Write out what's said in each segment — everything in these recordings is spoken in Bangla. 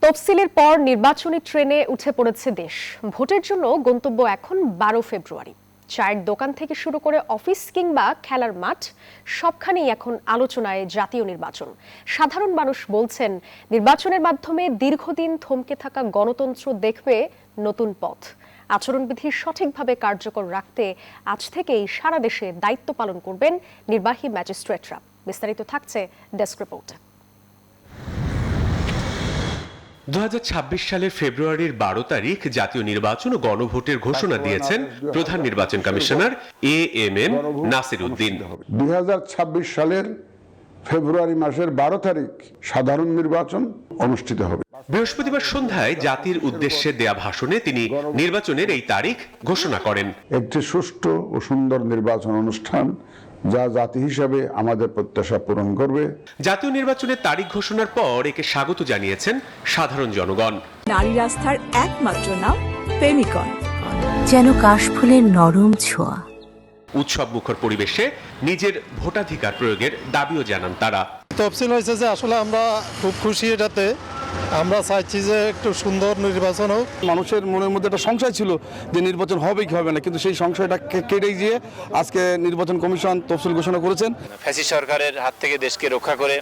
তফসিলের পর নির্বাচনী ট্রেনে উঠে পড়েছে দেশ। ভোটের জন্য গন্তব্য এখন 12 ফেব্রুয়ারি। চায়ের দোকান থেকে শুরু করে অফিস কিংবা খেলার মাঠ, সবখানেই এখন আলোচনায় জাতীয় নির্বাচন। সাধারণ মানুষ বলছেন, নির্বাচনের মাধ্যমে দীর্ঘদিন থমকে থাকা গণতন্ত্র দেখবে নতুন পথ। আচরণবিধি সঠিকভাবে কার্যকর রাখতে আজ থেকেই সারা দেশে দায়িত্ব পালন করবেন নির্বাহী ম্যাজিস্ট্রেটরা। বিস্তারিত থাকছে ডেস্ক রিপোর্টে। 2026 সালের ফেব্রুয়ারির 12 তারিখ জাতীয় নির্বাচন ও গণভোটের ঘোষণা দিয়েছেন প্রধান নির্বাচন কমিশনার AMM নাসির উদ্দিন। 2026 সালের ফেব্রুয়ারি মাসের 12 তারিখ সাধারণ নির্বাচন অনুষ্ঠিত হবে। বৃহস্পতিবার সন্ধ্যায় জাতির উদ্দেশ্যে দেয়া ভাষণে তিনি নির্বাচনের এই তারিখ ঘোষণা করেন। একটি সুষ্ঠু ও সুন্দর নির্বাচন অনুষ্ঠান যা জাতি হিসাবে আমাদের প্রত্যাশা পূরণ করবে। জাতীয় নির্বাচনের তারিখ ঘোষণার পর একে স্বাগত জানিয়েছেন সাধারণ জনগণ। নারী রাস্তার একমাত্র নাম ফেমিকন, যেন কাশফুলের নরম ছোঁয়া। উৎসব মুখর পরিবেশে নিজের ভোটাধিকার প্রয়োগের দাবিও জানান তারা। তফসিল হয়েছে যে আসলে আমরা খুব খুশি, এটাতে আমরা চাইছি যে একটু সুন্দর নির্বাচন হোক। মানুষের মনের মধ্যে একটা সংশয় ছিল যে নির্বাচন হবে কি হবে না, কিন্তু সেই সংশয়টা কেটে গিয়ে আজকে নির্বাচন কমিশন তফসিল ঘোষণা করেছেন। ফ্যাসিস্ট সরকারের হাত থেকে দেশকে রক্ষা করে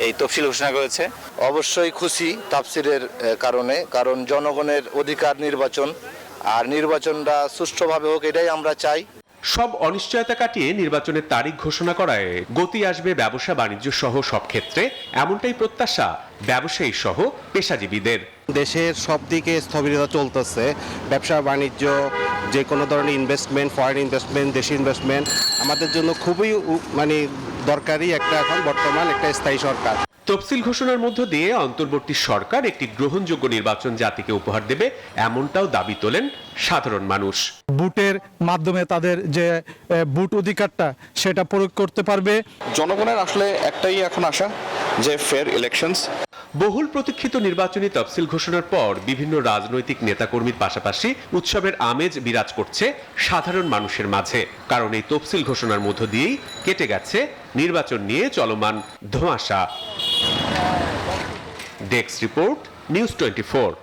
এই তফসিল ঘোষণা করেছে। অবশ্যই খুশি তফসিলের কারণে, কারণ জনগণের অধিকার নির্বাচন, আর নির্বাচনটা সুষ্ঠুভাবে হোক এটাই আমরা চাই। সব অনিশ্চয়তা কাটিয়ে নির্বাচনের তারিখ ঘোষণা করায় গতি আসবে ব্যবসা বাণিজ্য সহ সব ক্ষেত্রে, এমনটাই প্রত্যাশা ব্যবসায়ী সহ পেশাজীবীদের। দেশের সব দিকে স্থবিরতা চলতেছে, ব্যবসা বাণিজ্য, যে কোনো ধরনের ইনভেস্টমেন্ট, ফরেন ইনভেস্টমেন্ট, দেশি ইনভেস্টমেন্ট আমাদের জন্য খুবই দরকারি একটা এখন বর্তমান একটা স্থায়ী সরকার। তফসিল ঘোষণার মধ্য দিয়ে অন্তর্বর্তী সরকার একটি গ্রহণযোগ্য নির্বাচন জাতিকে উপহার দেবে, এমনটাও দাবি তোলেন সাধারণ মানুষ। ভোটের মাধ্যমে তাদের যে ভোট অধিকারটা সেটা প্রয়োগ করতে পারবে। জনগণের আসলে একটাই এখন আশা যে ফেয়ার ইলেকশনস। বহুল প্রতীক্ষিত নির্বাচনী তফসিল ঘোষণার পর বিভিন্ন রাজনৈতিক নেতাকর্মীর পাশাপাশি উৎসবের আমেজ বিরাজ করছে সাধারণ মানুষের মাঝে, কারণ এই তফসিল ঘোষণার মধ্য দিয়েই কেটে গেছে নির্বাচন নিয়ে চলমান ধোঁয়াশা। Desk report, news 24।